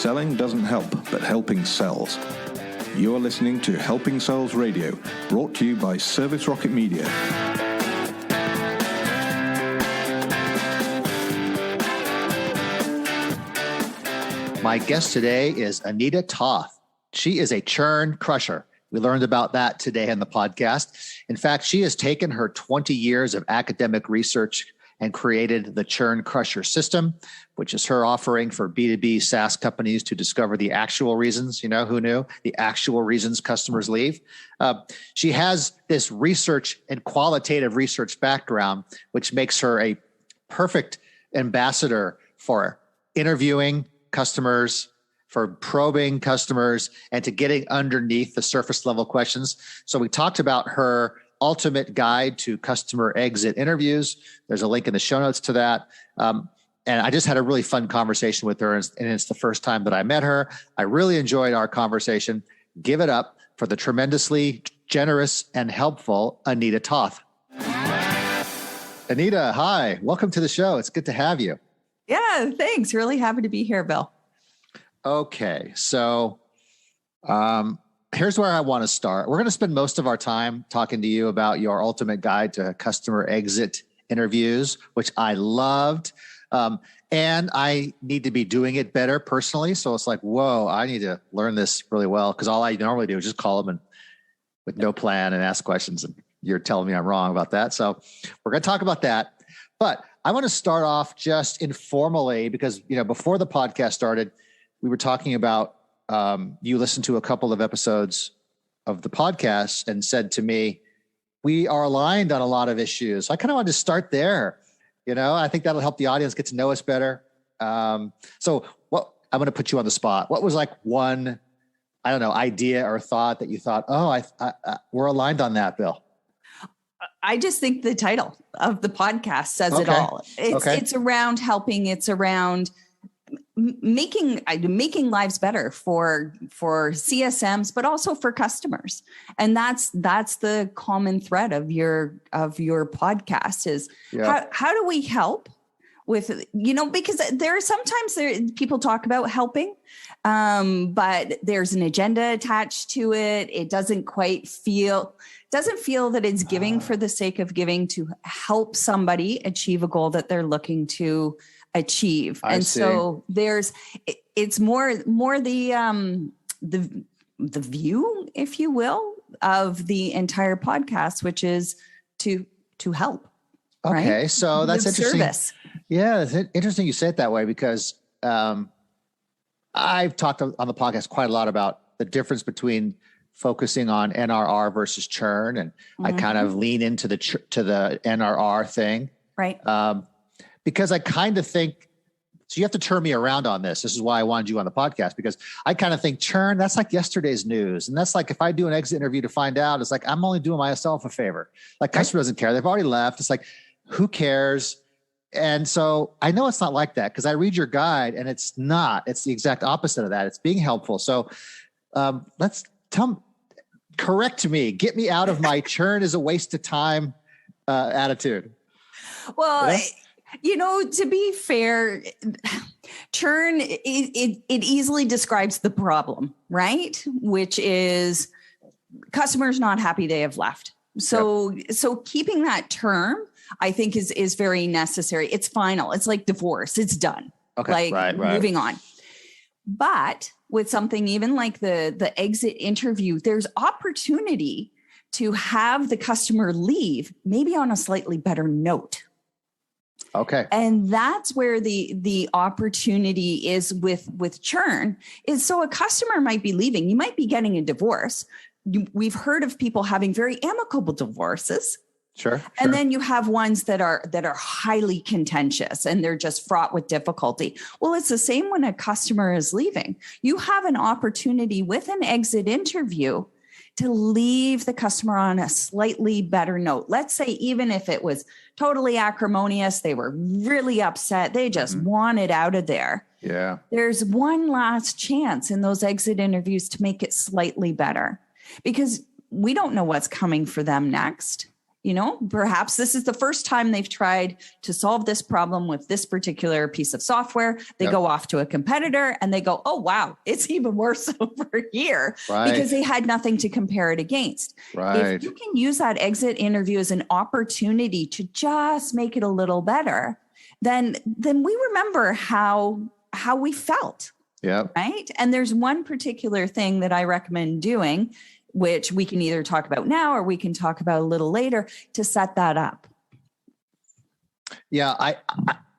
Selling doesn't help, but helping sells. You're listening to Helping Sales Radio, brought to you by Service Rocket Media. My guest today is Anita Toth. She is a churn crusher. We learned about that today in the podcast. In fact, she has taken her 20 years of academic research and created the Churn Crusher system, which is her offering for B2B SaaS companies to discover the actual reasons, who knew, the actual reasons customers leave. She has this research and qualitative research background, which makes her a perfect ambassador for interviewing customers, for probing customers, and to getting underneath the surface level questions. So we talked about her ultimate guide to customer exit interviews. There's a link in the show notes to that. And I just had a really fun conversation with her, and it's the first time that I met her. I really enjoyed our conversation. Give it up for the tremendously generous and helpful Anita Toth. Anita, hi. Welcome to the show. It's good to have you. Yeah, thanks. Really happy to be here, Bill. Okay, so here's where I want to start. We're going to spend most of our time talking to you about your ultimate guide to customer exit interviews, which I loved. And I need to be doing it better personally. So it's like, whoa, I need to learn this really well, because all I normally do is just call them and with no plan and ask questions. And you're telling me I'm wrong about that. So we're going to talk about that. But I want to start off just informally because, before the podcast started, we were talking about you listened to a couple of episodes of the podcast and said to me, we are aligned on a lot of issues. I kind of wanted to start there. I think that'll help the audience get to know us better. So I'm going to put you on the spot. What was like one, idea or thought that you thought, we're aligned on that, Bill? I just think the title of the podcast says it all. It's around helping. It's around making lives better for CSMs, but also for customers. And that's the common thread of your podcast is how do we help with, because sometimes people talk about helping, but there's an agenda attached to it. It doesn't feel that it's giving for the sake of giving to help somebody achieve a goal that they're looking to achieve. So it's more the view, if you will, of the entire podcast, which is to help. Okay. Right? So that's interesting. Service. Yeah. It's interesting you say it that way because I've talked on the podcast quite a lot about the difference between focusing on NRR versus churn. And I kind of lean into the NRR thing. Right. Because I kind of think, so you have to turn me around on this. This is why I wanted you on the podcast, because I kind of think churn, that's like yesterday's news. And that's like, if I do an exit interview to find out, it's like, I'm only doing myself a favor. Like customer doesn't care. They've already left. It's like, who cares? And so I know it's not like that because I read your guide and it's not, it's the exact opposite of that. It's being helpful. So correct me, get me out of my churn is a waste of time attitude. Well, to be fair, churn, it easily describes the problem, right? Which is customers not happy they have left. So keeping that term, I think is very necessary. It's final. It's like divorce. It's done. Okay. Right. Moving on. But with something even like the exit interview, there's opportunity to have the customer leave maybe on a slightly better note. Okay. And that's where the opportunity is with churn is so a customer might be leaving. You might be getting a divorce. We've heard of people having very amicable divorces. Sure. And then you have ones that are highly contentious and they're just fraught with difficulty. Well, it's the same when a customer is leaving. You have an opportunity with an exit interview to leave the customer on a slightly better note. Let's say even if it was totally acrimonious, they were really upset, they just wanted out of there. Yeah. There's one last chance in those exit interviews to make it slightly better because we don't know what's coming for them next. Perhaps this is the first time they've tried to solve this problem with this particular piece of software. They go off to a competitor and they go, oh, wow, it's even worse over here because they had nothing to compare it against. Right. If you can use that exit interview as an opportunity to just make it a little better, then we remember how we felt. Yeah. Right. And there's one particular thing that I recommend doing, which we can either talk about now or we can talk about a little later to set that up. Yeah,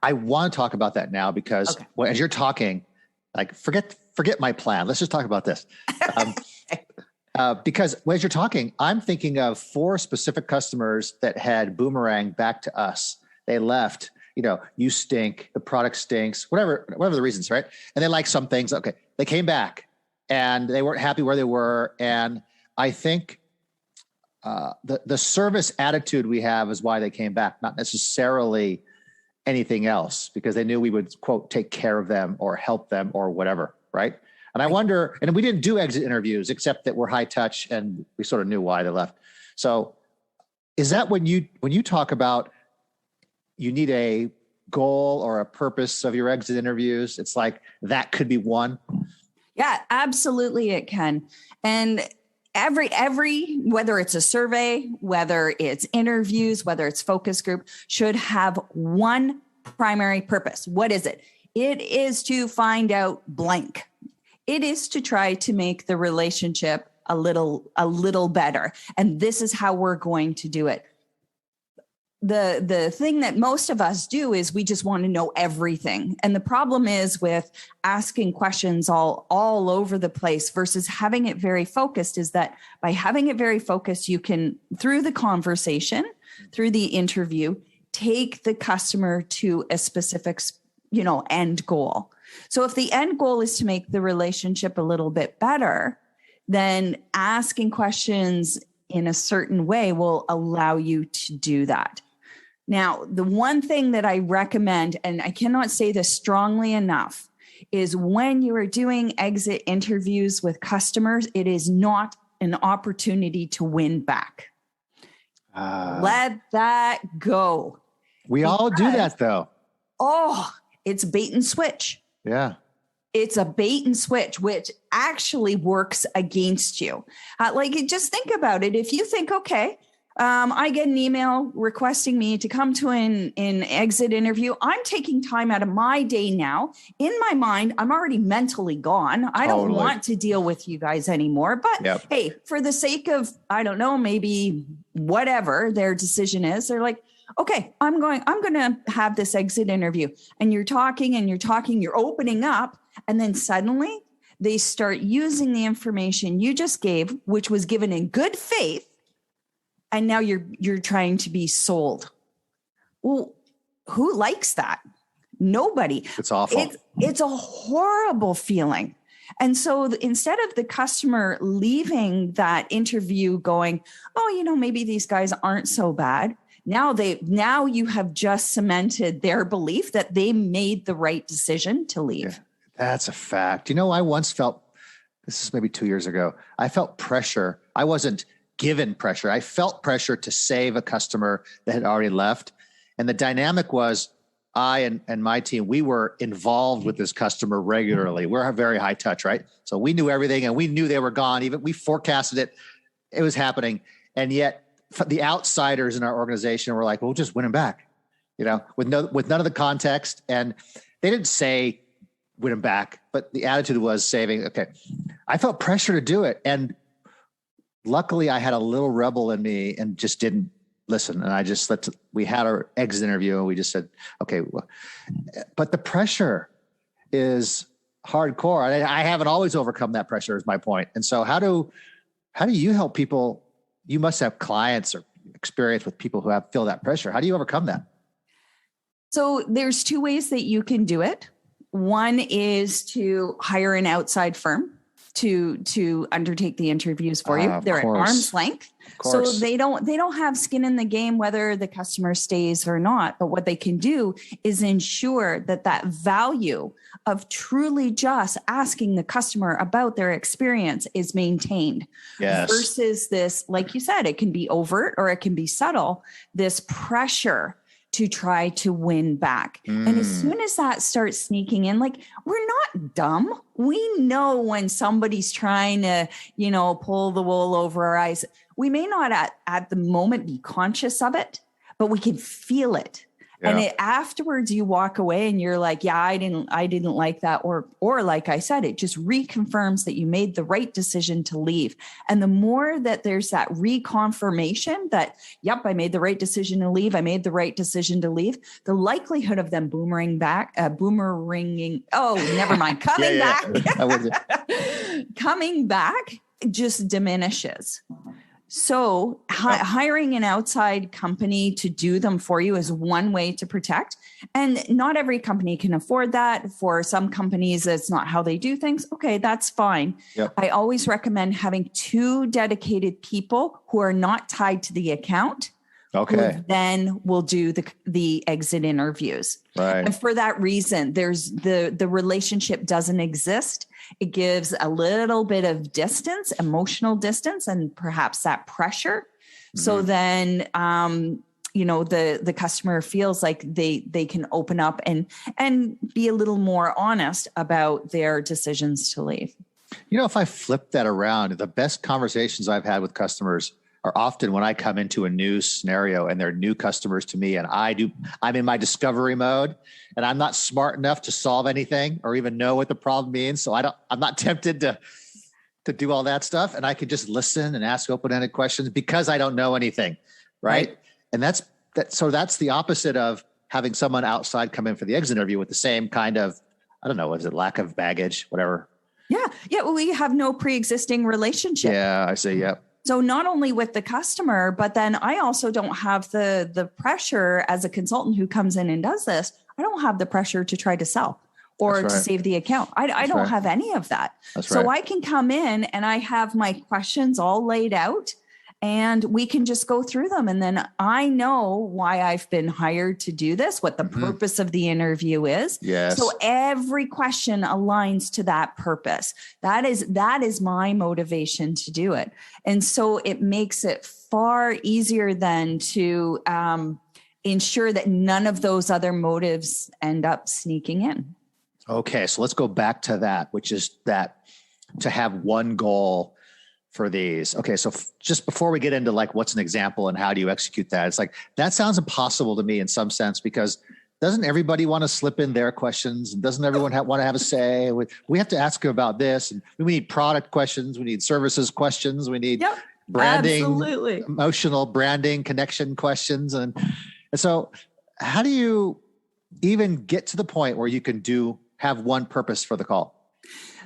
I want to talk about that now because as you're talking, like forget my plan. Let's just talk about this. Because as you're talking, I'm thinking of 4 specific customers that had boomerang back to us. They left, you stink, the product stinks, whatever the reasons, right? And they like some things. Okay, they came back and they weren't happy where they were. And I think the service attitude we have is why they came back, not necessarily anything else, because they knew we would, quote, take care of them or help them or whatever, right? And I wonder, and we didn't do exit interviews except that we're high touch and we sort of knew why they left. So is that when you talk about you need a goal or a purpose of your exit interviews, it's like that could be one? Yeah, absolutely it can. And every whether it's a survey, whether it's interviews, whether it's focus group, should have one primary purpose. What is it? It is to find out blank. It is to try to make the relationship a little better. And this is how we're going to do it. The thing that most of us do is we just want to know everything. And the problem is with asking questions all over the place versus having it very focused is that by having it very focused, you can, through the conversation, through the interview, take the customer to a specific, end goal. So if the end goal is to make the relationship a little bit better, then asking questions in a certain way will allow you to do that. Now, the one thing that I recommend, and I cannot say this strongly enough, is when you are doing exit interviews with customers, it is not an opportunity to win back. Let that go. We all do that, though. Oh, it's bait and switch. Yeah. It's a bait and switch, which actually works against you. Just think about it. If you think, okay, I get an email requesting me to come to an exit interview. I'm taking time out of my day now. In my mind, I'm already mentally gone. I don't want to deal with you guys anymore. But hey, for the sake of, I don't know, maybe whatever their decision is, they're like, okay, I'm going to have this exit interview. And you're talking, you're opening up. And then suddenly they start using the information you just gave, which was given in good faith. And now you're trying to be sold. Well, who likes that? Nobody. It's awful. It's a horrible feeling. And so instead of the customer leaving that interview going, oh, maybe these guys aren't so bad. Now you have just cemented their belief that they made the right decision to leave. Yeah, that's a fact. I once felt, this is maybe 2 years ago, I felt pressure. I wasn't given pressure. I felt pressure to save a customer that had already left. And the dynamic was I and my team, we were involved with this customer regularly. We're very high touch, right? So we knew everything and we knew they were gone. Even we forecasted it. It was happening. And yet the outsiders in our organization were like, we'll just win them back, with none of the context. And they didn't say win them back, but the attitude was saving. Okay. I felt pressure to do it. And luckily, I had a little rebel in me and just didn't listen. And I just we had our exit interview and we just said, okay. But the pressure is hardcore. I haven't always overcome that pressure is my point. And so how do you help people? You must have clients or experience with people who feel that pressure. How do you overcome that? So there's 2 ways that you can do it. One is to hire an outside firm to undertake the interviews for you. They're at arm's length. So they don't have skin in the game whether the customer stays or not. But what they can do is ensure that value of truly just asking the customer about their experience is maintained. Yes. Versus this, like you said, it can be overt or it can be subtle, this pressure to try to win back. And as soon as that starts sneaking in, like, we're not dumb. We know when somebody's trying to, pull the wool over our eyes. We may not at the moment be conscious of it, but we can feel it. Yeah. And afterwards you walk away and you're like, yeah, I didn't like that. Or like I said, it just reconfirms that you made the right decision to leave. And the more that there's that reconfirmation that, yep, I made the right decision to leave. The likelihood of them boomeranging. Oh, never mind. Coming back just diminishes. So hiring an outside company to do them for you is one way to protect. And not every company can afford that. For some companies, it's not how they do things. Okay, that's fine. Yep. I always recommend having 2 dedicated people who are not tied to the account. Okay. Who then will do the exit interviews. Right. And for that reason, there's the relationship doesn't exist. It gives a little bit of distance, emotional distance, and perhaps that pressure. Mm-hmm. So then, the customer feels like they can open up and be a little more honest about their decisions to leave. If I flip that around, the best conversations I've had with customers are often when I come into a new scenario and they're new customers to me and I'm in my discovery mode and I'm not smart enough to solve anything or even know what the problem means. So I'm not tempted to do all that stuff. And I could just listen and ask open-ended questions because I don't know anything. Right. And that's the opposite of having someone outside come in for the exit interview with the same kind of, I don't know, is it lack of baggage, whatever? Yeah. Yeah. Well, we have no pre-existing relationship. Yeah. I see. Yeah. So not only with the customer, but then I also don't have the pressure as a consultant who comes in and does this. I don't have the pressure to try to sell or to save the account. I don't have any of that. So I can come in and I have my questions all laid out and we can just go through them. And then I know why I've been hired to do this, what the purpose of the interview is. Yes. So every question aligns to that purpose. That is my motivation to do it. And so it makes it far easier then to ensure that none of those other motives end up sneaking in. Okay. So let's go back to that, which is that to have one goal for these. Okay. So just before we get into like, what's an example and how do you execute that? It's like, that sounds impossible to me in some sense, because doesn't everybody want to slip in their questions? And doesn't everyone want to have a say? We have to ask you about this. And we need product questions. We need services questions. We need branding, emotional branding, connection questions. And so how do you even get to the point where you can have one purpose for the call?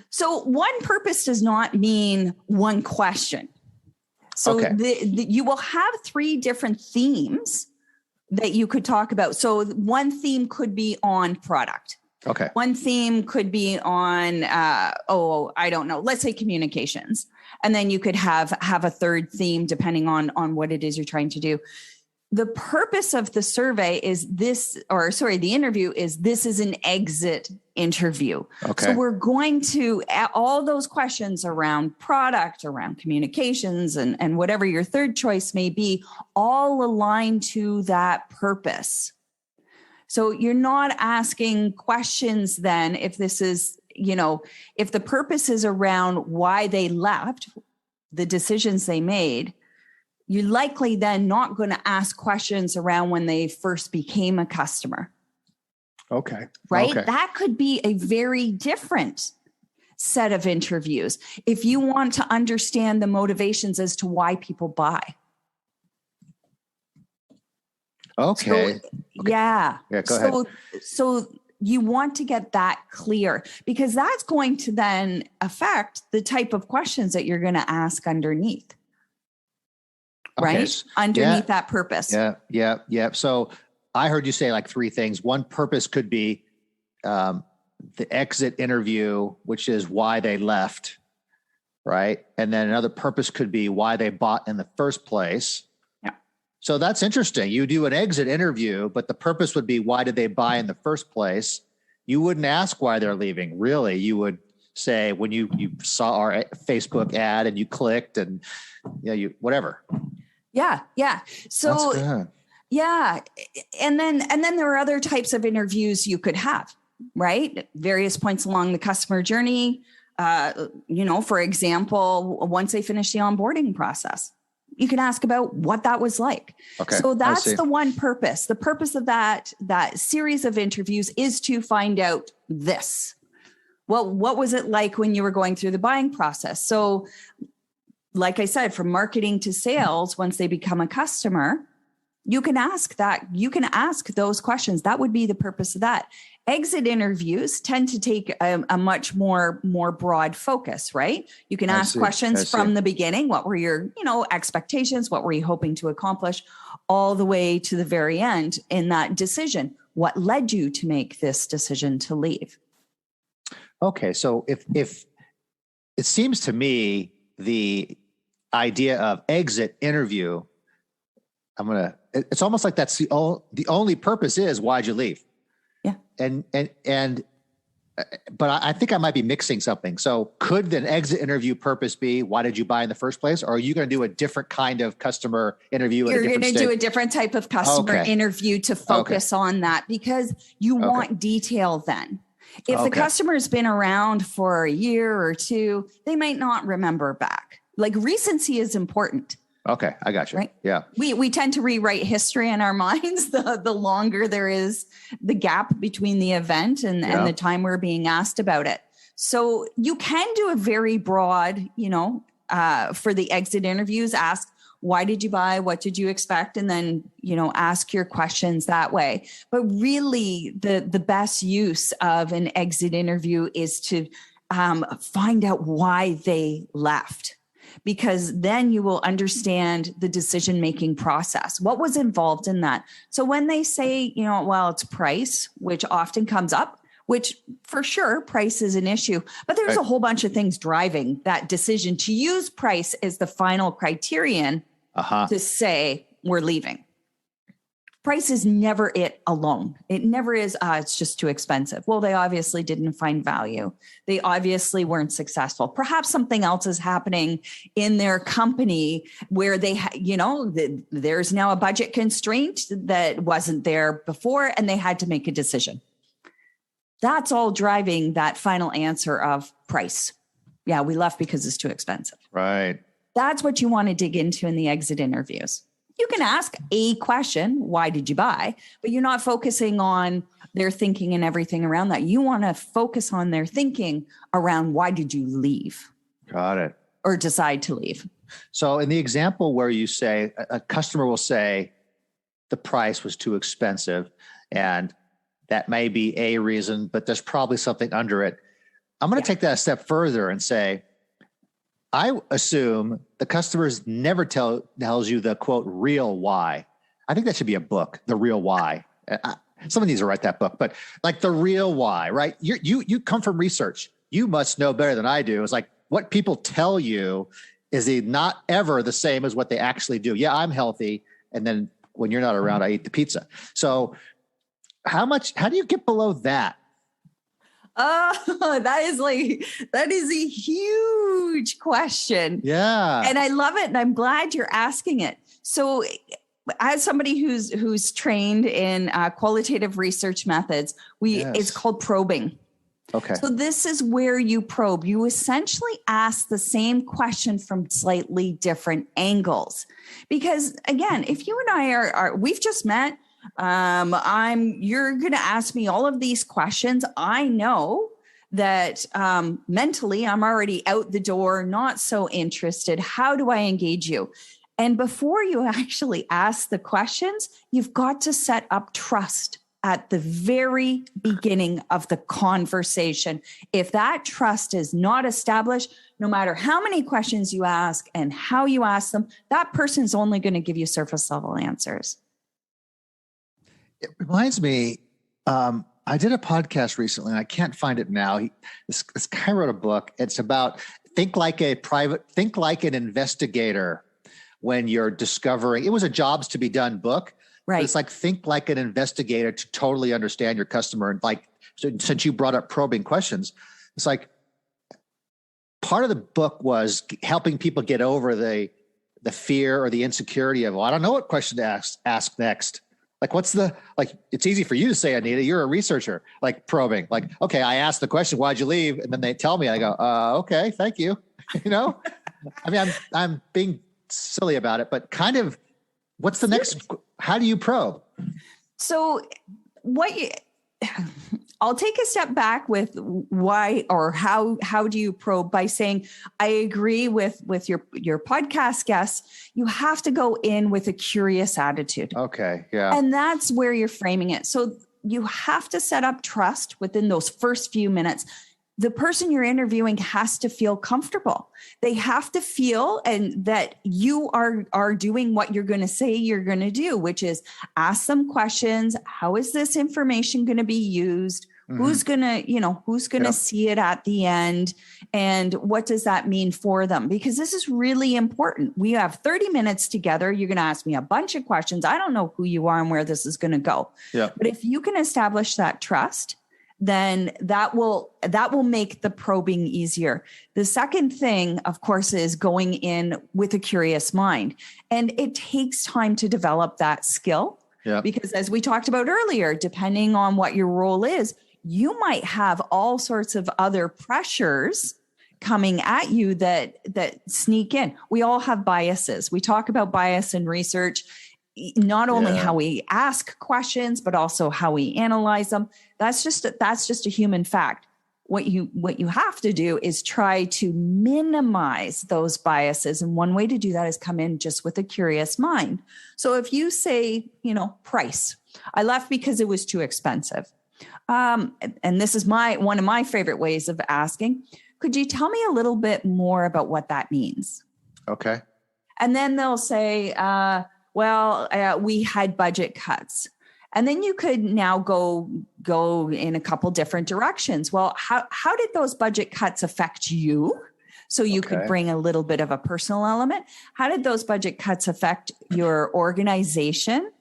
So one purpose does not mean one question. So you will have 3 different themes that you could talk about. So one theme could be on product. Okay. One theme could be on, I don't know, let's say communications. And then you could have a third theme depending on what it is you're trying to do. The purpose of the survey is the interview is an exit interview. Okay. So we're going to all those questions around product, around communications, and whatever your third choice may be, all align to that purpose. So you're not asking questions then if this is, if the purpose is around why they left, the decisions they made, you're likely then not going to ask questions around when they first became a customer. Okay. Right? Okay. That could be a very different set of interviews if you want to understand the motivations as to why people buy. Okay. Yeah. Yeah, go ahead. So you want to get that clear because that's going to then affect the type of questions that you're going to ask underneath. Right? Okay. Underneath that purpose. Yeah. So I heard you say like 3 things. One purpose could be the exit interview, which is why they left. right? And then another purpose could be why they bought in the first place. Yeah. So that's interesting. You do an exit interview, but the purpose would be why did they buy in the first place? You wouldn't ask why they're leaving. Really, you would say when you saw our Facebook ad and you clicked and you whatever. Yeah. So yeah. And then there are other types of interviews you could have, right? Various points along the customer journey. For example, once they finish the onboarding process, you can ask about what that was like. Okay, so that's the one purpose. The purpose of that series of interviews is to find out this. Well, what was it like when you were going through the buying process? So like I said, from marketing to sales, once they become a customer, you can ask that. You can ask those questions. That would be the purpose of that. Exit interviews tend to take a much more broad focus, right? You can ask questions from the beginning. What were your, expectations? What were you hoping to accomplish? All the way to the very end in that decision. What led you to make this decision to leave? Okay, so if it seems to me the idea of exit interview, it's almost like that's the only purpose is why'd you leave? Yeah. But I think I might be mixing something. So could an exit interview purpose be why did you buy in the first place? Or are you going to do a different kind of customer interview? You're going to do a different type of customer interview to focus on that because you want detail then. If the customer's been around for a year or two, they might not remember back. Like recency is important. Okay, I got you. Right? Yeah. We tend to rewrite history in our minds the longer there is the gap between the event and the time we're being asked about it. So you can do a very broad, for the exit interviews, ask, why did you buy? What did you expect? And then, ask your questions that way. But really the best use of an exit interview is to find out why they left. Because then you will understand the decision-making process. What was involved in that? So when they say, it's price, which often comes up, which for sure price is an issue, but there's a whole bunch of things driving that decision to use price as the final criterion to say we're leaving. Price is never it alone. It never is, it's just too expensive. Well, they obviously didn't find value. They obviously weren't successful. Perhaps something else is happening in their company where they, there's now a budget constraint that wasn't there before and they had to make a decision. That's all driving that final answer of price. Yeah, we left because it's too expensive. Right. That's what you want to dig into in the exit interviews. You can ask a question, why did you buy? But you're not focusing on their thinking and everything around that. You want to focus on their thinking around why did you leave? Got it. Or decide to leave. So in the example where you say a customer will say the price was too expensive and that may be a reason, but there's probably something under it. I'm going to take that a step further and say, I assume the customers never tells you the quote real why. I think that should be a book, The Real Why. Someone needs to write that book, but like the real why, right? You come from research. You must know better than I do. It's like what people tell you is not ever the same as what they actually do. Yeah, I'm healthy, and then when you're not around, I eat the pizza. So how do you get below that? That is a huge question. Yeah. And I love it. And I'm glad you're asking it. So as somebody who's trained in qualitative research methods, it's called probing. Okay. So this is where you probe. You essentially ask the same question from slightly different angles. Because again, if you and I we've just met, you're going to ask me all of these questions. I know that mentally I'm already out the door, not so interested. How do I engage you? And before you actually ask the questions, you've got to set up trust at the very beginning of the conversation. If that trust is not established, no matter how many questions you ask and how you ask them, that person's only going to give you surface level answers. It reminds me, I did a podcast recently, and I can't find it now. This guy wrote a book. It's about think like an investigator when you're discovering, it was a jobs to be done book. Right. It's like, think like an investigator to totally understand your customer. And like, so since you brought up probing questions, it's like part of the book was helping people get over the fear or the insecurity of, well, I don't know what question to ask next. Like, it's easy for you to say, Anita, you're a researcher, like probing, like, okay, I asked the question, why'd you leave? And then they tell me, I go, okay, thank you. I mean, I'm being silly about it, but kind of what's the next, how do you probe? So I'll take a step back with why or how do you probe by saying, I agree with your podcast guests. You have to go in with a curious attitude. Okay. Yeah. And that's where you're framing it. So you have to set up trust within those first few minutes. The person you're interviewing has to feel comfortable. They have to feel and that you are doing what you're going to say you're going to do, which is ask them questions. How is this information going to be used? Mm-hmm. Who's going to see it at the end? And what does that mean for them? Because this is really important. We have 30 minutes together. You're going to ask me a bunch of questions. I don't know who you are and where this is going to go. Yeah. But if you can establish that trust, then that will make the probing easier. The second thing, of course, is going in with a curious mind. And it takes time to develop that skill. Yeah. Because as we talked about earlier, depending on what your role is, you might have all sorts of other pressures coming at you that sneak in. We all have biases. We talk about bias in research, not only how we ask questions, but also how we analyze them. That's just a human fact. What you have to do is try to minimize those biases. And one way to do that is come in just with a curious mind. So if you say, price, I left because it was too expensive. And this is one of my favorite ways of asking, could you tell me a little bit more about what that means? Okay. And then they'll say, we had budget cuts. And then you could now go in a couple different directions. Well, how did those budget cuts affect you? So you could bring a little bit of a personal element. How did those budget cuts affect your organization?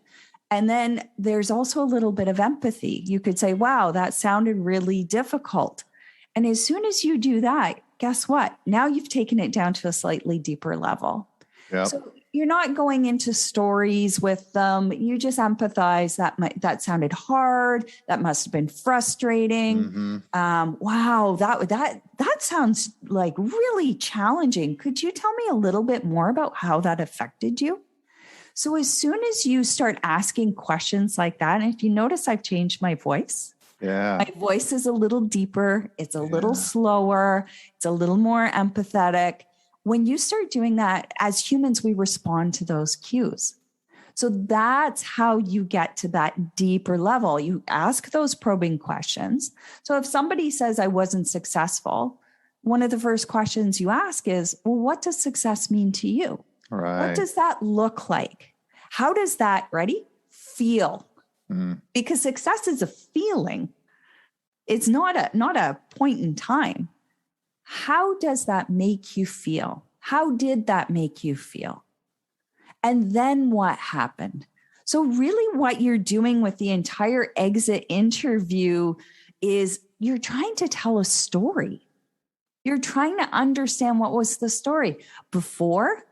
And then there's also a little bit of empathy. You could say, wow, that sounded really difficult. And as soon as you do that, guess what? Now you've taken it down to a slightly deeper level. Yep. So you're not going into stories with them. You just empathize. That sounded hard. That must have been frustrating. Mm-hmm. Wow, that sounds like really challenging. Could you tell me a little bit more about how that affected you? So as soon as you start asking questions like that, and if you notice, I've changed my voice. Yeah. My voice is a little deeper. It's a little slower. It's a little more empathetic. When you start doing that, as humans, we respond to those cues. So that's how you get to that deeper level. You ask those probing questions. So if somebody says, I wasn't successful, one of the first questions you ask is, well, what does success mean to you? Right. What does that look like? How does that, feel? Mm. Because success is a feeling. It's not a point in time. How does that make you feel? How did that make you feel? And then what happened? So really what you're doing with the entire exit interview is you're trying to tell a story. You're trying to understand what was the story before,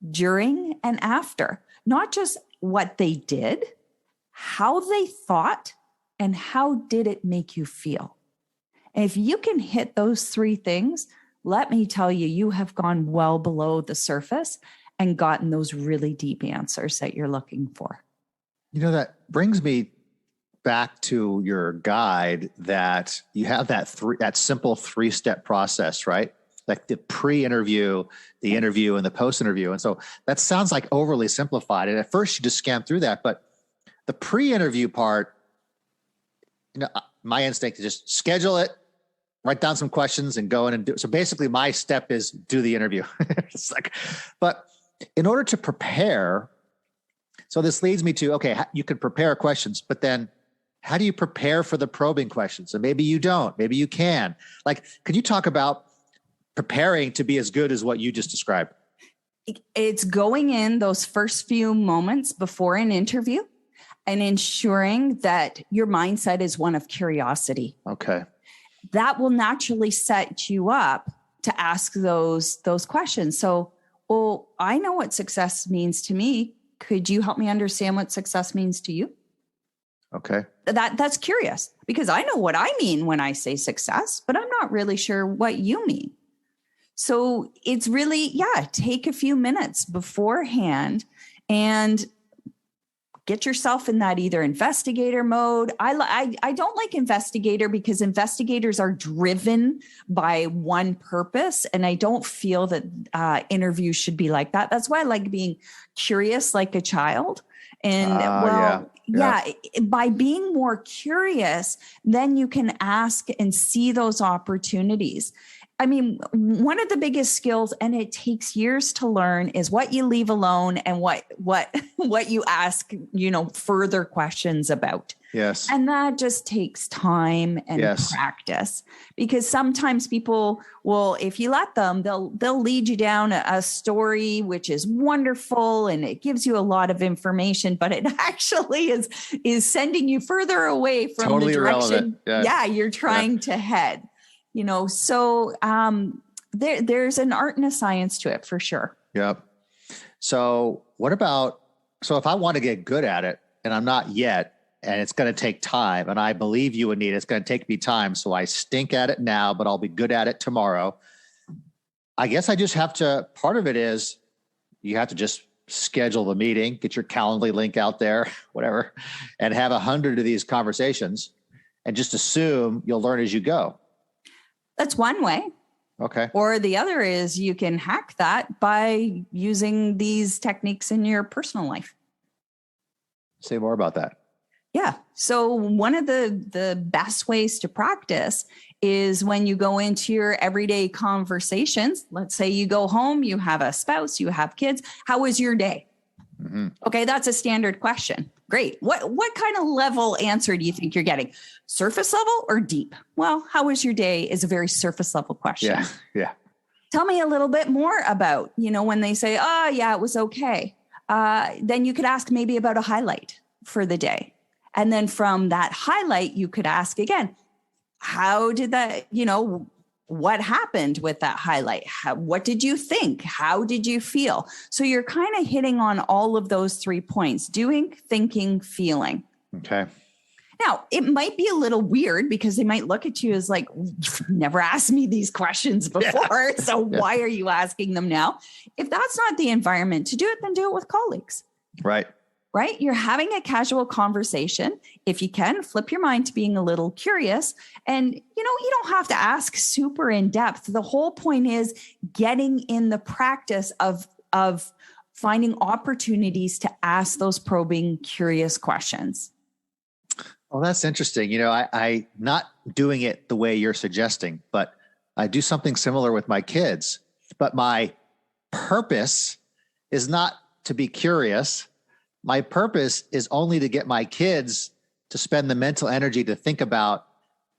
during, and after. Not just what they did, how they thought, and how did it make you feel? And if you can hit those three things, let me tell you, you have gone well below the surface and gotten those really deep answers that you're looking for. That brings me back to your guide that you have that simple 3-step process, right? Like the pre-interview, the interview, and the post-interview. And so that sounds like overly simplified. And at first you just scan through that, but the pre-interview part, my instinct is just schedule it, write down some questions, and go in and do it. So basically my step is do the interview. But in order to prepare, so this leads me to, okay, you can prepare questions, but then how do you prepare for the probing questions? And maybe you don't, maybe you can. Could you talk about preparing to be as good as what you just described? It's going in those first few moments before an interview and ensuring that your mindset is one of curiosity. Okay. That will naturally set you up to ask those questions. So, well, I know what success means to me. Could you help me understand what success means to you? Okay. That's curious, because I know what I mean when I say success, but I'm not really sure what you mean. So it's really, take a few minutes beforehand and get yourself in that either investigator mode. I don't like investigator because investigators are driven by one purpose. And I don't feel that interviews should be like that. That's why I like being curious like a child. And by being more curious, then you can ask and see those opportunities. I mean, one of the biggest skills, and it takes years to learn, is what you leave alone and what you ask, further questions about. Yes. And that just takes time and practice, because sometimes people will, if you let them, they'll lead you down a story, which is wonderful. And it gives you a lot of information, but it actually is sending you further away from totally the direction you're trying to head. So there's an art and a science to it for sure. Yep. So if I want to get good at it and I'm not yet, and it's going to take time, and I believe you, Anita, it's going to take me time. So I stink at it now, but I'll be good at it tomorrow. I guess I just have to, part of it is you have to just schedule the meeting, get your Calendly link out there, whatever, and have 100 of these conversations and just assume you'll learn as you go. That's one way. Okay. Or the other is you can hack that by using these techniques in your personal life. Say more about that. Yeah. So one of the best ways to practice is when you go into your everyday conversations. Let's say you go home, you have a spouse, you have kids. How was your day? Mm-hmm. Okay, that's a standard question. Great. What kind of level answer do you think you're getting? Surface level or deep? Well, how was your day is a very surface level question. Yeah. Tell me a little bit more about, when they say, oh, yeah, it was okay. Then you could ask maybe about a highlight for the day. And then from that highlight, you could ask again, how did that, what happened with that highlight? What did you think? How did you feel? So you're kind of hitting on all of those 3 points: doing, thinking, feeling. Okay. Now, it might be a little weird because they might look at you as like, you've never asked me these questions before. So why are you asking them now? If that's not the environment to do it, then do it with colleagues. Right? You're having a casual conversation. If you can, flip your mind to being a little curious. And, you don't have to ask super in depth. The whole point is getting in the practice of finding opportunities to ask those probing, curious questions. Well, that's interesting. I not doing it the way you're suggesting, but I do something similar with my kids. But my purpose is not to be curious. My purpose is only to get my kids to spend the mental energy to think about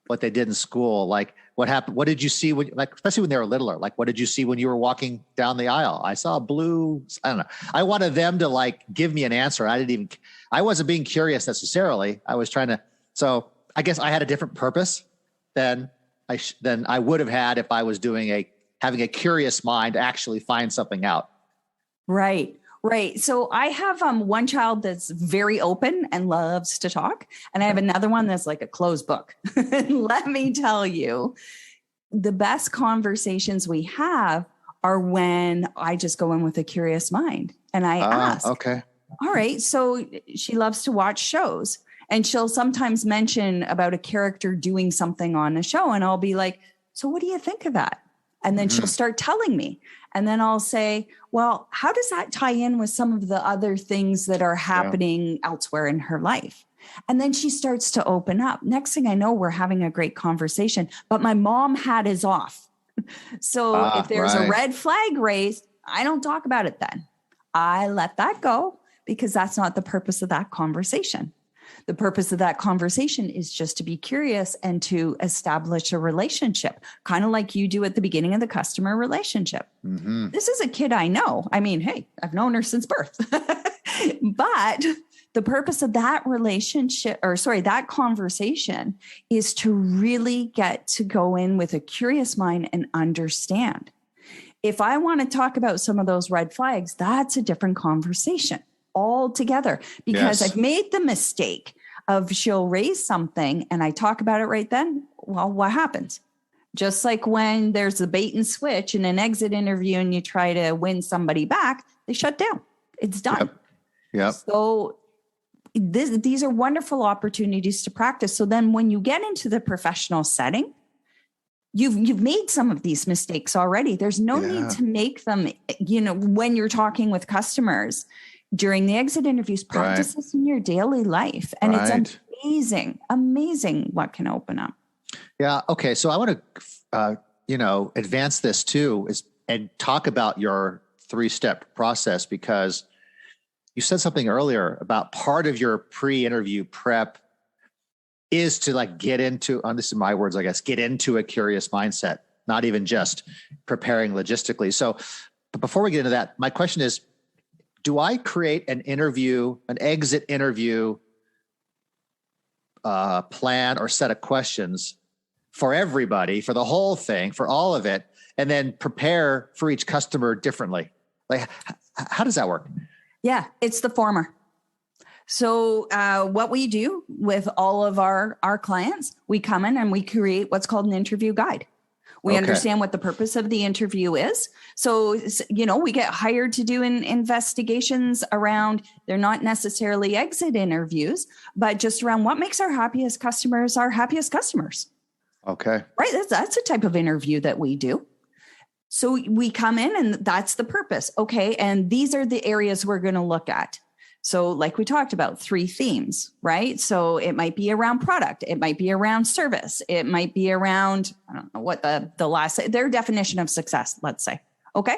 what they did in school. Like, what happened? What did you see especially when they were littler? Like, what did you see when you were walking down the aisle? I saw a blue, I don't know. I wanted them to give me an answer. I wasn't being curious necessarily. I was trying to, so I guess I had a different purpose than I would have had if I was having a curious mind to actually find something out. Right. So I have one child that's very open and loves to talk. And I have another one that's like a closed book. Let me tell you, the best conversations we have are when I just go in with a curious mind and I ask, okay, all right. So she loves to watch shows, and she'll sometimes mention about a character doing something on a show. And I'll be like, so what do you think of that? And then she'll start telling me. And then I'll say, well, how does that tie in with some of the other things that are happening elsewhere in her life? And then she starts to open up. Next thing I know, we're having a great conversation, but my mom hat is off. So if there's a red flag raised, I don't talk about it then. I let that go because that's not the purpose of that conversation. The purpose of that conversation is just to be curious and to establish a relationship, kind of like you do at the beginning of the customer relationship. Mm-hmm. This is a kid I know. I mean, hey, I've known her since birth. But the purpose of that that conversation is to really get to go in with a curious mind and understand. If I want to talk about some of those red flags, that's a different conversation altogether, because I've made the mistake of she'll raise something and I talk about it right then. Well, what happens? Just like when there's a bait and switch in an exit interview and you try to win somebody back, they shut down. It's done. Yep. So these are wonderful opportunities to practice. So then when you get into the professional setting, you've made some of these mistakes already. There's no need to make them, when you're talking with customers during the exit interviews. Practice this in your daily life. And it's amazing what can open up. Yeah. Okay. So I want to, advance this too and talk about your 3-step process, because you said something earlier about part of your pre-interview prep is to get into, this is my words, I guess, get into a curious mindset, not even just preparing logistically. So, but before we get into that, my question is, do I create an exit interview plan or set of questions for everybody, for the whole thing, for all of it, and then prepare for each customer differently? How does that work? Yeah, it's the former. So what we do with all of our clients, we come in and we create what's called an interview guide. We understand what the purpose of the interview is. So, we get hired to do investigations around, they're not necessarily exit interviews, but just around what makes our happiest customers. Okay. Right. That's a type of interview that we do. So we come in and that's the purpose. Okay. And these are the areas we're going to look at. So like we talked about, 3 themes, right? So it might be around product. It might be around service. It might be around, I don't know what their definition of success, let's say. Okay.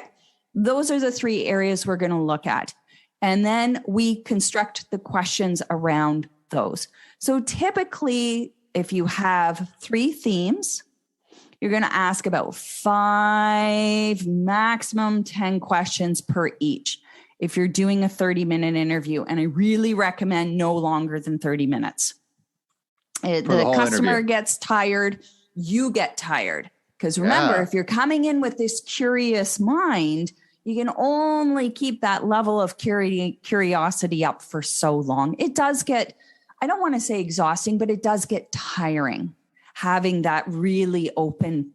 Those are the 3 areas we're going to look at. And then we construct the questions around those. So typically, if you have 3 themes, you're going to ask about 5, maximum 10 questions per each. If you're doing a 30-minute interview, and I really recommend no longer than 30 minutes. The customer interview gets tired, you get tired. Because remember, if you're coming in with this curious mind, you can only keep that level of curiosity up for so long. It does get, I don't want to say exhausting, but it does get tiring having that really open,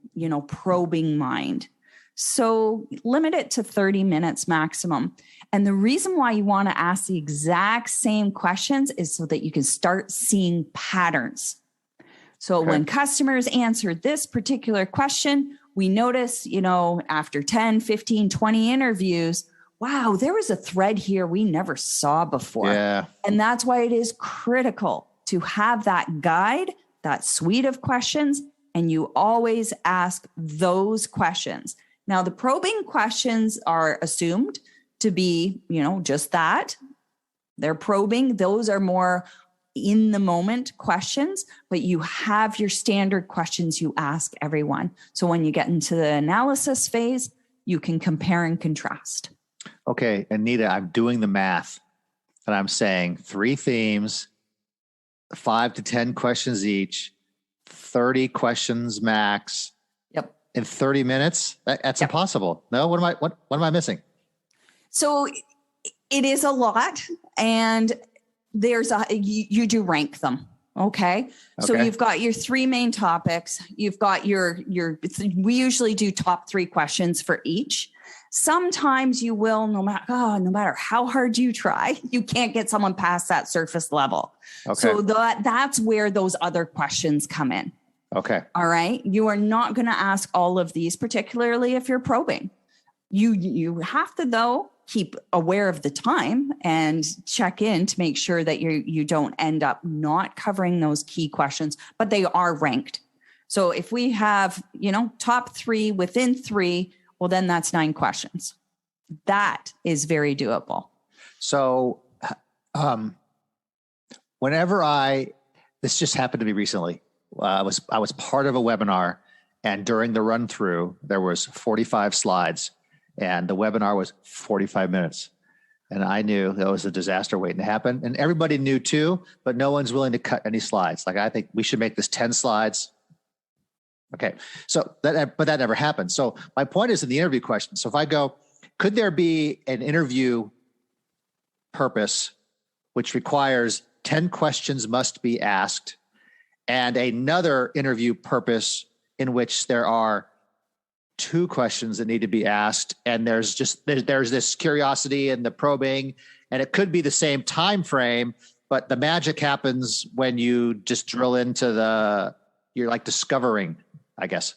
probing mind. So limit it to 30 minutes maximum. And the reason why you want to ask the exact same questions is so that you can start seeing patterns. So when customers answer this particular question, we notice, after 10, 15, 20 interviews, wow, there was a thread here we never saw before. Yeah. And that's why it is critical to have that guide, that suite of questions, and you always ask those questions. Now, the probing questions are assumed to be, just that. They're probing. Those are more in the moment questions, but you have your standard questions you ask everyone. So when you get into the analysis phase, you can compare and contrast. Okay, Anita, I'm doing the math and I'm saying 3 themes, 5 to 10 questions each, 30 questions max. Yep. In 30 minutes? That's impossible. No, what am I missing? So it is a lot, and you do rank them. Okay. So you've got your 3 main topics. You've got we usually do top 3 questions for each. Sometimes you will, no matter how hard you try, you can't get someone past that surface level. Okay. So that's where those other questions come in. Okay. All right. You are not going to ask all of these, particularly if you're probing. You have to, though, keep aware of the time and check in to make sure that you don't end up not covering those key questions, but they are ranked. So if we have, top 3 within 3, well, then that's 9 questions. That is very doable. So this just happened to me recently. I was part of a webinar, and during the run through, there was 45 slides, and the webinar was 45 minutes. And I knew that was a disaster waiting to happen. And everybody knew too, but no one's willing to cut any slides. Like, I think we should make this 10 slides. Okay. So but that never happened. So my point is in the interview question. So if I go, could there be an interview purpose which requires 10 questions must be asked, and another interview purpose in which there are 2 questions that need to be asked, and there's this curiosity and the probing, and it could be the same time frame, but the magic happens when you just drill into you're like discovering, I guess.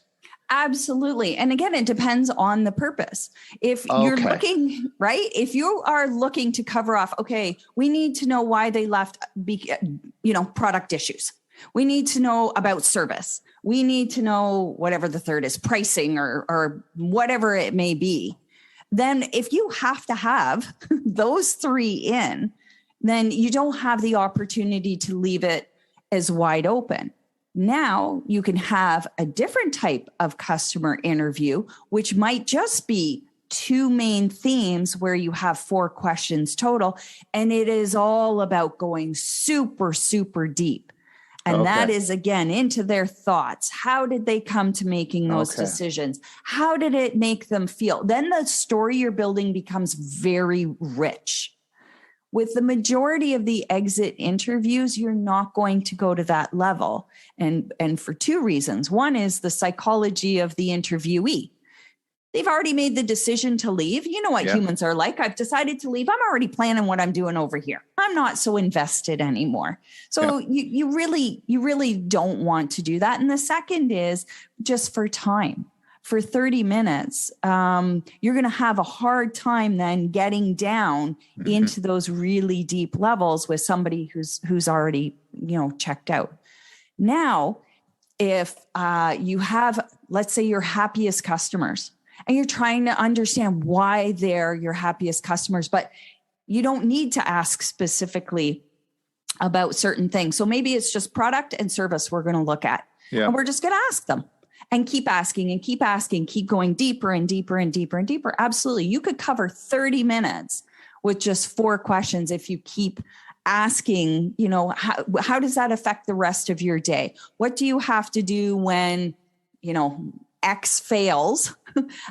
Absolutely. And again, it depends on the purpose. If you're looking, right? If you are looking to cover off, okay, we need to know why they left, product issues. We need to know about service. We need to know whatever the third is, pricing or whatever it may be. Then if you have to have those 3 in, then you don't have the opportunity to leave it as wide open. Now you can have a different type of customer interview, which might just be 2 main themes where you have 4 questions total. And it is all about going super, super deep. And that is, again, into their thoughts. How did they come to making those decisions? How did it make them feel? Then the story you're building becomes very rich. With the majority of the exit interviews, you're not going to go to that level. And for 2 reasons. One is the psychology of the interviewee. They've already made the decision to leave. You know what humans are like. I've decided to leave. I'm already planning what I'm doing over here. I'm not so invested anymore. So you really don't want to do that. And the second is just for time. For 30 minutes, you're going to have a hard time then getting down into those really deep levels with somebody who's already, checked out. Now, if you have, let's say, your happiest customers, and you're trying to understand why they're your happiest customers, but you don't need to ask specifically about certain things. So maybe it's just product and service we're going to look at. Yeah. And we're just going to ask them and keep asking and keep asking, keep going deeper and deeper and deeper and deeper. Absolutely. You could cover 30 minutes with just 4 questions if you keep asking, how does that affect the rest of your day? What do you have to do when, X fails?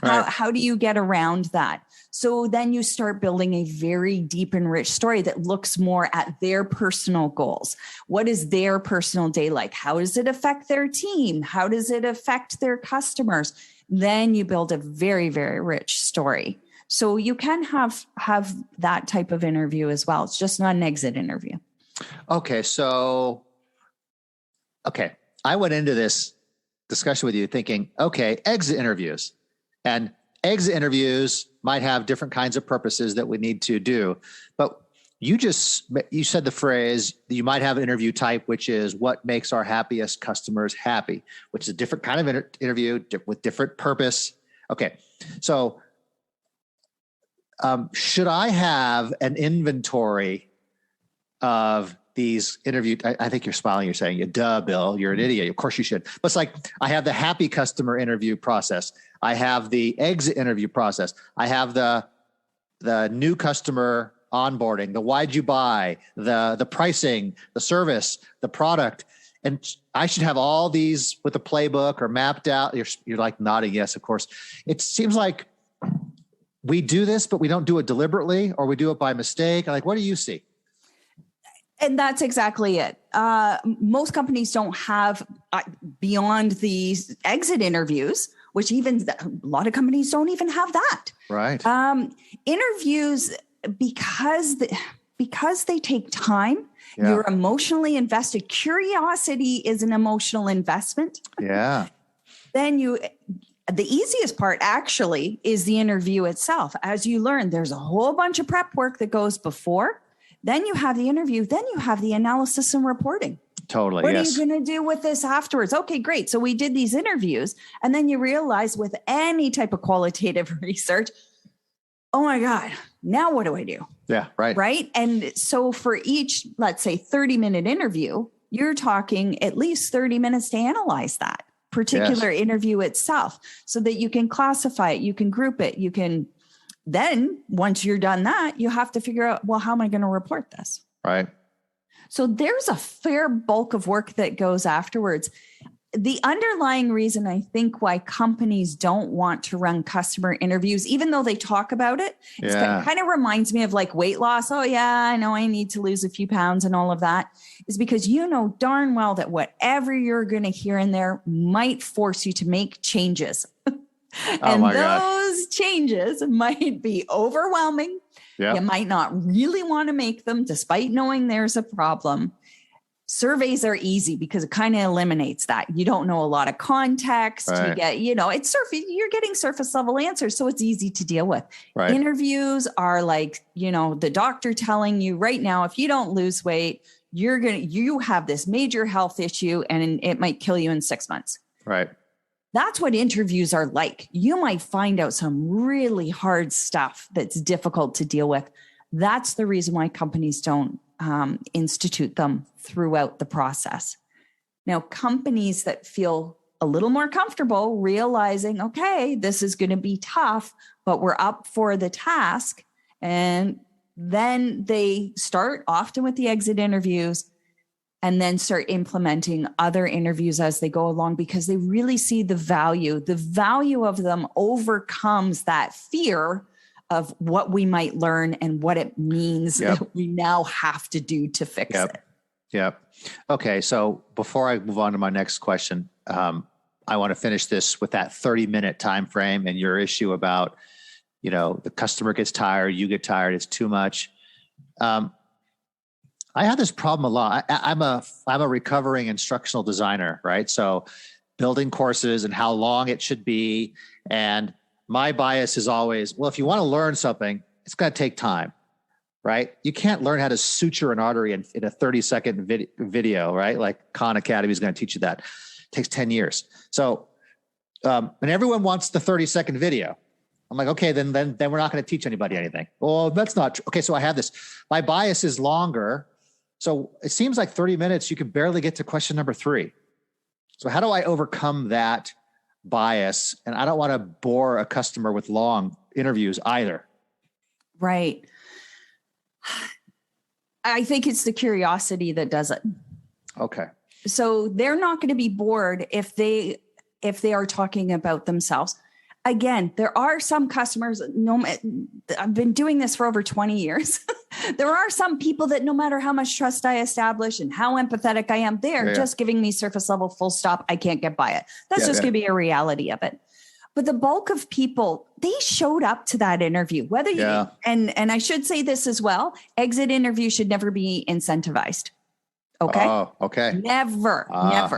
Right. How do you get around that? So then you start building a very deep and rich story that looks more at their personal goals. What is their personal day like? How does it affect their team? How does it affect their customers? Then you build a very, very rich story. So you can have that type of interview as well. It's just not an exit interview. Okay. I went into this discussion with you thinking, exit interviews. And exit interviews might have different kinds of purposes that we need to do. But you said the phrase, you might have an interview type, which is what makes our happiest customers happy, which is a different kind of interview with different purpose. Okay. So should I have an inventory of these interview? I think you're smiling. You're saying, duh, Bill, you're an idiot. Of course you should. But it's like, I have the happy customer interview process. I have the exit interview process. I have the new customer onboarding, the why'd you buy, the pricing, the service, the product. And I should have all these with a playbook or mapped out. You're like nodding. Yes, of course. It seems like we do this, but we don't do it deliberately, or we do it by mistake. Like, what do you see? And that's exactly it. Most companies don't have beyond these exit interviews, which even a lot of companies don't even have that. Right. Interviews, because they take time, you're emotionally invested. Curiosity is an emotional investment. Yeah. Then the easiest part actually is the interview itself. As you learn, there's a whole bunch of prep work that goes before. Then you have the interview. Then you have the analysis and reporting. Totally. What are you going to do with this afterwards? Okay, great. So we did these interviews. And then you realize with any type of qualitative research, oh my God, now what do I do? Yeah, right. Right. And so for each, let's say 30-minute interview, you're talking at least 30 minutes to analyze that particular interview itself so that you can classify it, you can group it, you can then, once you're done that, you have to figure out, well, how am I going to report this? Right. So there's a fair bulk of work that goes afterwards. The underlying reason I think why companies don't want to run customer interviews, even though they talk about it, it kind of reminds me of like weight loss. Oh yeah, I know I need to lose a few pounds and all of that, is because you know darn well that whatever you're going to hear in there might force you to make changes. And those changes might be overwhelming. Yeah. You might not really want to make them despite knowing there's a problem. Surveys are easy because it kind of eliminates that. You don't know a lot of context. Right. You get, you're getting surface level answers. So it's easy to deal with. Right. Interviews are like, the doctor telling you right now, if you don't lose weight, you have this major health issue and it might kill you in 6 months. Right. That's what interviews are like. You might find out some really hard stuff that's difficult to deal with. That's the reason why companies don't institute them throughout the process. Now, companies that feel a little more comfortable realizing, okay, this is going to be tough, but we're up for the task. And then they start often with the exit interviews and then start implementing other interviews as they go along because they really see the value. The value of them overcomes that fear of what we might learn and what it means that we now have to do to fix it. Yep. Okay. So before I move on to my next question, I want to finish this with that 30-minute time frame and your issue about, the customer gets tired, you get tired, it's too much. I have this problem a lot. I'm a recovering instructional designer, right? So building courses and how long it should be. And my bias is always, well, if you want to learn something, it's going to take time, right? You can't learn how to suture an artery in a 30-second video, right? Like Khan Academy is going to teach you that. It takes 10 years. So, and everyone wants the 30-second video. I'm like, okay, then we're not going to teach anybody anything. Well, that's not true. Okay, so I have this. My bias is longer. So it seems like 30 minutes, you can barely get to question number 3. So how do I overcome that bias? And I don't want to bore a customer with long interviews either. Right. I think it's the curiosity that does it. Okay. So they're not going to be bored if they are talking about themselves. Again, there are some customers, I've been doing this for over 20 years. There are some people that no matter how much trust I establish and how empathetic I am, they're just giving me surface level full stop. I can't get by it. That's just going to be a reality of it. But the bulk of people, they showed up to that interview, whether you, and I should say this as well, exit interview should never be incentivized. Okay. Oh, okay. Never.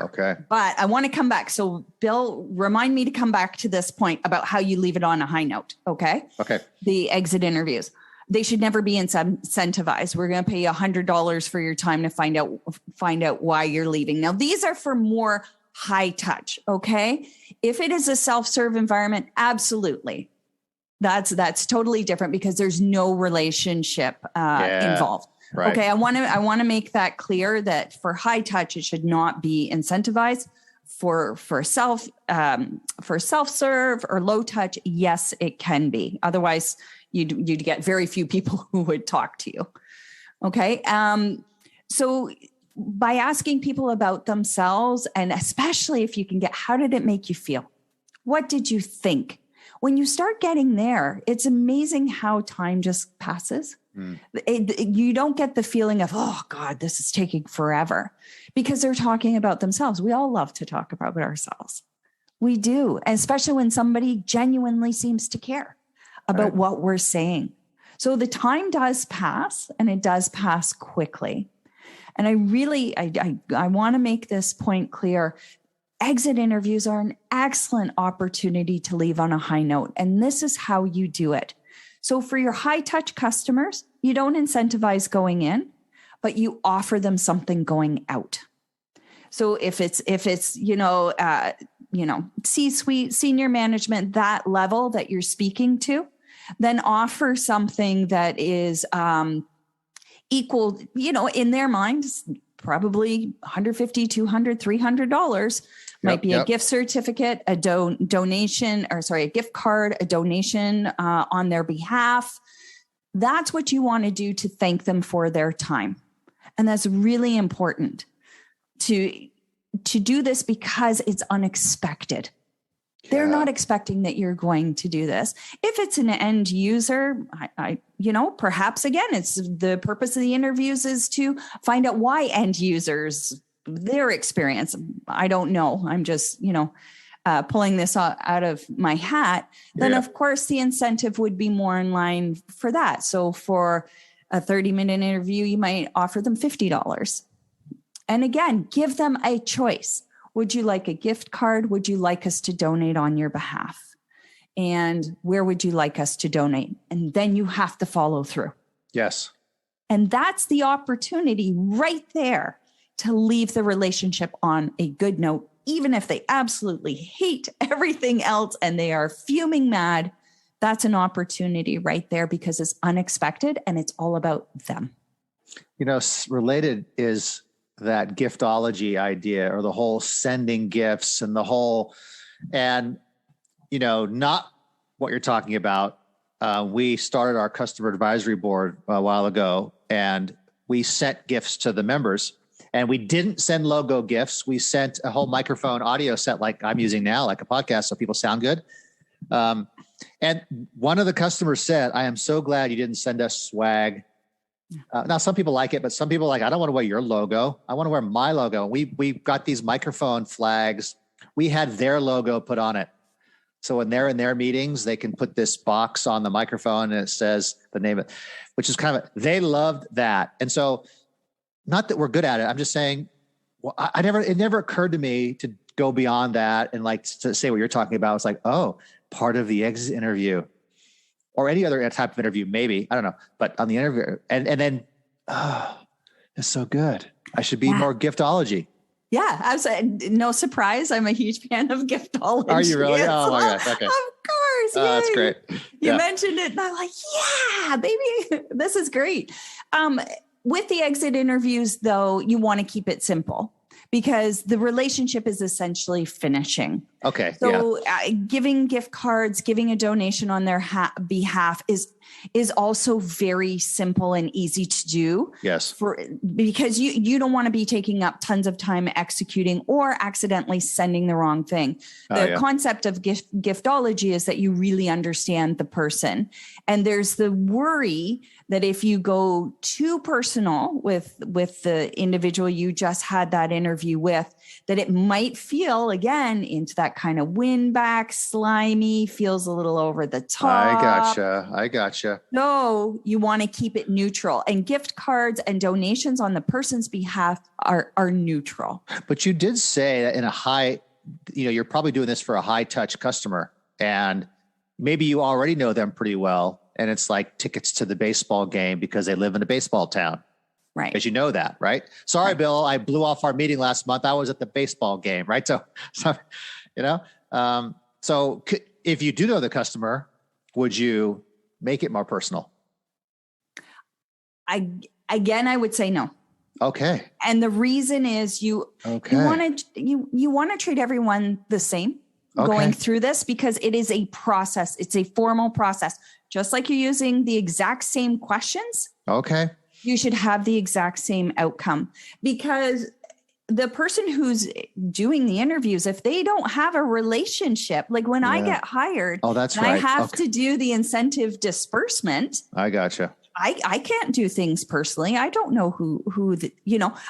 Okay. But I want to come back. So Bill, remind me to come back to this point about how you leave it on a high note. Okay. Okay. The exit interviews, they should never be incentivized. We're going to pay you $100 for your time to find out why you're leaving. Now, these are for more high touch. Okay. If it is a self-serve environment, absolutely. That's totally different because there's no relationship involved. Right. Okay, I want to make that clear that for high touch, it should not be incentivized. For self-serve or low touch, yes, it can be. Otherwise, you'd get very few people who would talk to you. Okay, so by asking people about themselves, and especially if you can get, how did it make you feel? What did you think? When you start getting there, it's amazing how time just passes. You don't get the feeling of, oh God, this is taking forever, because they're talking about themselves. We all love to talk about ourselves. We do, especially when somebody genuinely seems to care about what we're saying. So the time does pass, and it does pass quickly. And I want to make this point clear. Exit interviews are an excellent opportunity to leave on a high note. And this is how you do it. So for your high touch customers, you don't incentivize going in, but you offer them something going out. So if it's C-suite, senior management, that level that you're speaking to, then offer something that is equal, in their minds, probably $150, $200, $300 might be a gift certificate, a donation, or sorry, a gift card, a donation on their behalf. That's what you want to do to thank them for their time. And that's really important to do this because it's unexpected. They're not expecting that you're going to do this. If it's an end user, perhaps again, it's the purpose of the interviews is to find out why end users, their experience. I don't know. I'm just, pulling this out of my hat. Then of course the incentive would be more in line for that. So for a 30-minute interview, you might offer them $50. And again, give them a choice. Would you like a gift card? Would you like us to donate on your behalf? And where would you like us to donate? And then you have to follow through. Yes. And that's the opportunity right there to leave the relationship on a good note, even if they absolutely hate everything else and they are fuming mad. That's an opportunity right there because it's unexpected and it's all about them. Related is that giftology idea, or the whole sending gifts and the whole, and, not what you're talking about. We started our customer advisory board a while ago, and we sent gifts to the members, and we didn't send logo gifts. We sent a whole microphone audio set like I'm using now, like a podcast, so people sound good. And one of the customers said, "I am so glad you didn't send us swag." Now, some people like it, but some people are like, I don't want to wear your logo. I want to wear my logo. We got these microphone flags. We had their logo put on it. So when they're in their meetings, they can put this box on the microphone and it says the name of it, which is they loved that. And so not that we're good at it. I'm just saying, it never occurred to me to go beyond that and like to say what you're talking about. It's like, part of the exit interview. Or any other type of interview, maybe. I don't know. But on the interview, and then, it's so good. I should be more giftology. Yeah, absolutely. No surprise. I'm a huge fan of giftology. Are you really? Yes. Oh my gosh. Okay. Of course. That's great. You mentioned it and I'm like, yeah, baby, this is great. With the exit interviews though, you want to keep it simple because the relationship is essentially finishing. Okay. So giving gift cards, giving a donation on their behalf is also very simple and easy to do. Yes. Because you don't want to be taking up tons of time executing or accidentally sending the wrong thing. The concept of giftology is that you really understand the person. And there's the worry that if you go too personal with the individual you just had that interview with, that it might feel again into that kind of win back, slimy, feels a little over the top. I gotcha. No, you want to keep it neutral. And gift cards and donations on the person's behalf are neutral. But you did say that in a high, you're probably doing this for a high touch customer, and maybe you already know them pretty well. And it's like tickets to the baseball game because they live in a baseball town. Right. Because you know that, right? Sorry, right. Bill, I blew off our meeting last month. I was at the baseball game, right? So if you do know the customer, would you make it more personal? I would say no. Okay. And the reason is you want to treat everyone the same going through this because it is a process. It's a formal process. Just like you're using the exact same questions. Okay. You should have the exact same outcome because the person who's doing the interviews, if they don't have a relationship, like when I get hired, that's right. I have to do the incentive disbursement. I gotcha. I can't do things personally. I don't know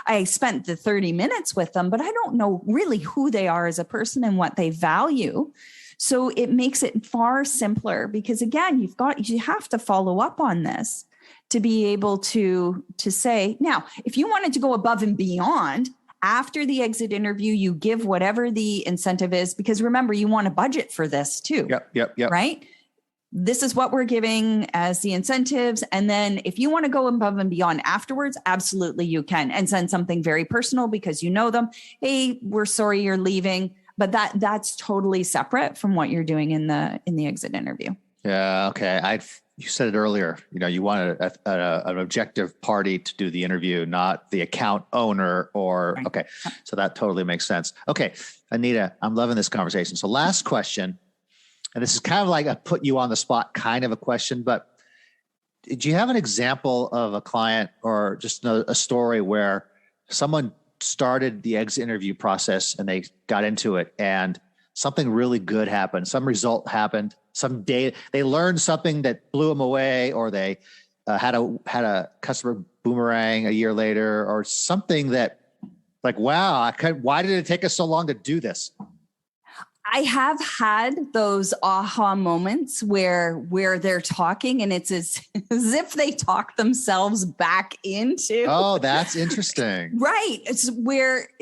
I spent the 30 minutes with them, but I don't know really who they are as a person and what they value. So it makes it far simpler because again, you have to follow up on this to be able to say, now, if you wanted to go above and beyond after the exit interview, you give whatever the incentive is, because remember, you want a budget for this too. Yep. Right? This is what we're giving as the incentives. And then if you want to go above and beyond afterwards, absolutely you can, and send something very personal because you know them. Hey, we're sorry you're leaving. But that's totally separate from what you're doing in the exit interview. Yeah. Okay. You said it earlier, you wanted an objective party to do the interview, not the account owner Right. okay. So that totally makes sense. Okay. Anita, I'm loving this conversation. So last question, and this is kind of like a put you on the spot kind of a question, but do you have an example of a client or just a story where someone started the exit interview process and they got into it and something really good happened, some result happened, some day they learned something that blew them away, or they had a customer boomerang a year later, or something that like, wow, why did it take us so long to do this? I have had those aha moments where they're talking and it's as if they talk themselves back into. Oh, that's interesting. Right.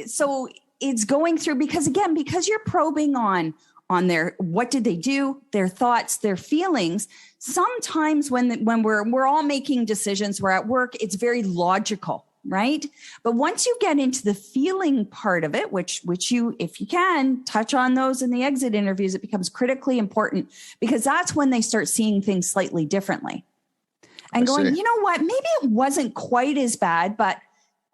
So it's going through because you're probing on their, what did they do, their thoughts, their feelings. Sometimes when we're all making decisions, we're at work, it's very logical. Right. But once you get into the feeling part of it, which you, if you can touch on those in the exit interviews, it becomes critically important because that's when they start seeing things slightly differently and going, you know what, maybe it wasn't quite as bad, but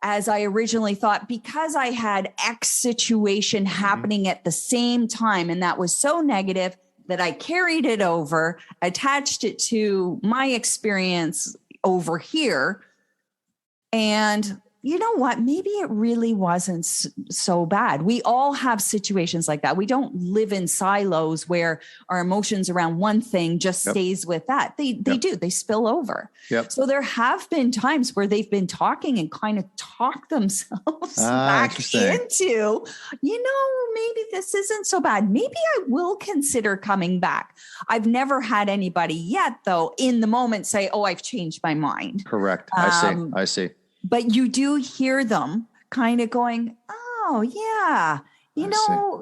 as I originally thought, because I had X situation happening at the same time. And that was so negative that I carried it over, attached it to my experience over here. And you know what? Maybe it really wasn't so bad. We all have situations like that. We don't live in silos where our emotions around one thing just stays with that. They do. They spill over. Yep. So there have been times where they've been talking and kind of talk themselves back into, maybe this isn't so bad. Maybe I will consider coming back. I've never had anybody yet, though, in the moment say, oh, I've changed my mind. Correct. I see. But you do hear them kind of going, oh, yeah,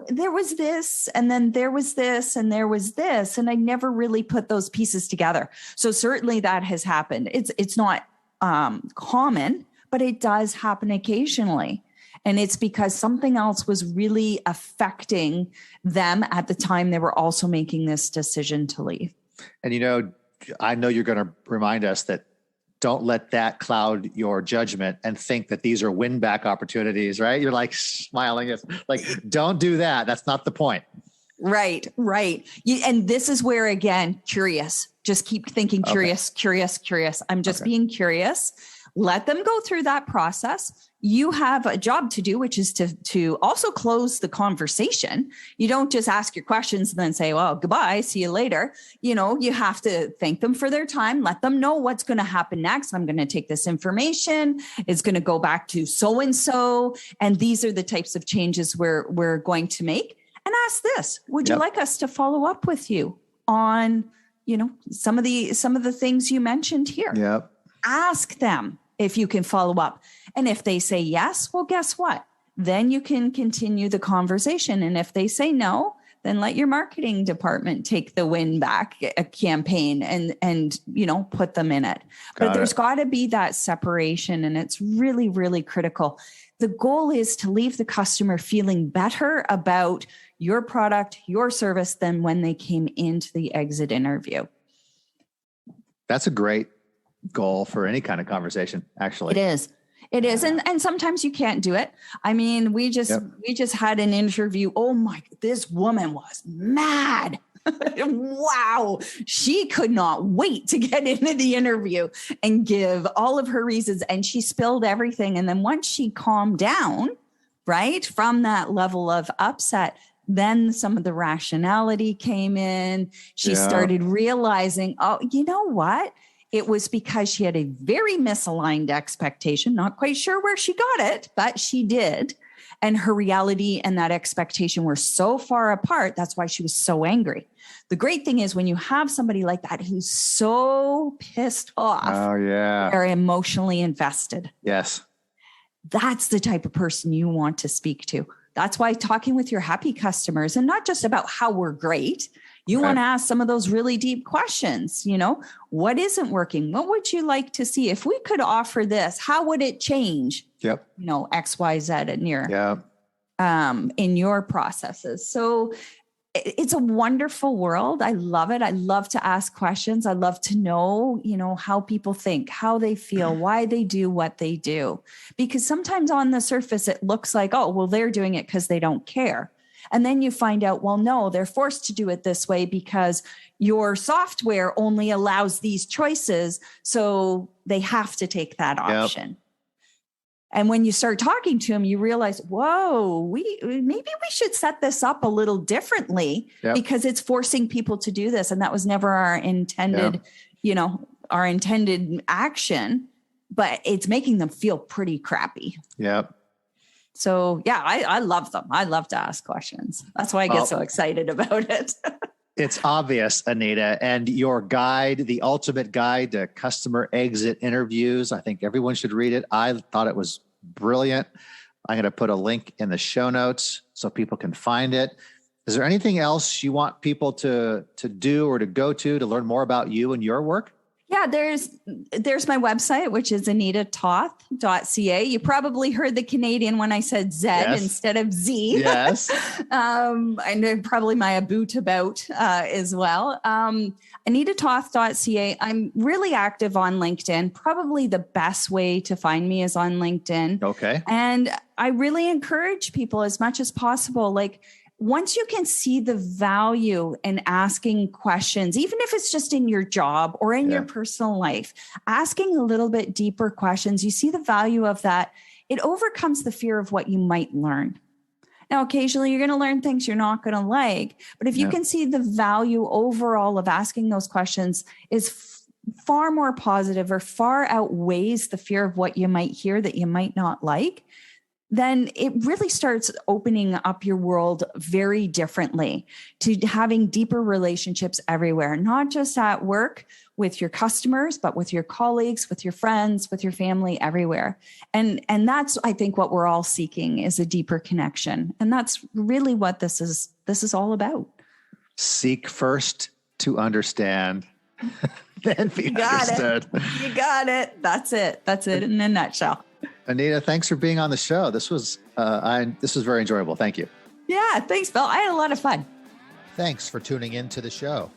there was this, and then there was this, and there was this, and I never really put those pieces together. So certainly that has happened. It's not common, but it does happen occasionally. And it's because something else was really affecting them at the time they were also making this decision to leave. And, I know you're going to remind us that don't let that cloud your judgment and think that these are win back opportunities, right? You're like smiling. It's like, don't do that. That's not the point. Right. And this is where, again, curious, just keep thinking curious. I'm just being curious. Let them go through that process. You have a job to do, which is to also close the conversation. You don't just ask your questions and then say, well, goodbye, see you later. You have to thank them for their time. Let them know what's going to happen next. I'm going to take this information. It's going to go back to so-and-so. And these are the types of changes we're going to make. And ask this, would you like us to follow up with you on, some of the things you mentioned here? Yep. Ask them if you can follow up. And if they say yes, well, guess what? Then you can continue the conversation. And if they say no, then let your marketing department take the win back campaign and put them in it. But there's got to be that separation, and it's really, really critical. The goal is to leave the customer feeling better about your product, your service than when they came into the exit interview. That's a great goal for any kind of conversation, actually. It is. And sometimes you can't do it. I mean, we just had an interview. Oh my, this woman was mad. Wow. She could not wait to get into the interview and give all of her reasons. And she spilled everything. And then once she calmed down, right, from that level of upset, then some of the rationality came in. She started realizing, oh, you know what? It was because she had a very misaligned expectation, not quite sure where she got it, but she did. And her reality and that expectation were so far apart. That's why she was so angry. The great thing is when you have somebody like that who's so pissed off, they're emotionally invested. Yes. That's the type of person you want to speak to. That's why talking with your happy customers, and not just about how we're great, you want to ask some of those really deep questions. What isn't working? What would you like to see? If we could offer this, how would it change? Yep. X, Y, Z in your processes. So it's a wonderful world. I love it. I love to ask questions. I love to know, how people think, how they feel, why they do what they do. Because sometimes on the surface, it looks like, oh, well, they're doing it because they don't care. And then you find out, well, no, they're forced to do it this way because your software only allows these choices. So they have to take that option. Yep. And when you start talking to them, you realize, whoa, maybe we should set this up a little differently because it's forcing people to do this. And that was never our intended, our intended action, but it's making them feel pretty crappy. Yep. So I love them. I love to ask questions. That's why I get so excited about it. It's obvious, Anita, and your guide, The Ultimate Guide to Customer Exit Interviews. I think everyone should read it. I thought it was brilliant. I'm going to put a link in the show notes so people can find it. Is there anything else you want people to do or to go to learn more about you and your work? Yeah, there's my website, which is anitatoth.ca. You probably heard the Canadian when I said Z instead of Z. Yes. And probably my about as well. Anitatoth.ca. I'm really active on LinkedIn. Probably the best way to find me is on LinkedIn. Okay. And I really encourage people as much as possible, once you can see the value in asking questions, even if it's just in your job or in your personal life, asking a little bit deeper questions, you see the value of that. It overcomes the fear of what you might learn. Now, occasionally you're going to learn things you're not going to like, but if you can see the value overall of asking those questions is far more positive or far outweighs the fear of what you might hear that you might not like, then it really starts opening up your world very differently to having deeper relationships everywhere, not just at work with your customers, but with your colleagues, with your friends, with your family, everywhere. And that's, I think, what we're all seeking is a deeper connection. And that's really what this is all about. Seek first to understand, then be understood. You got it. That's it. That's it in a nutshell. Anita, thanks for being on the show. This was very enjoyable. Thank you. Yeah, thanks, Bill. I had a lot of fun. Thanks for tuning in to the show.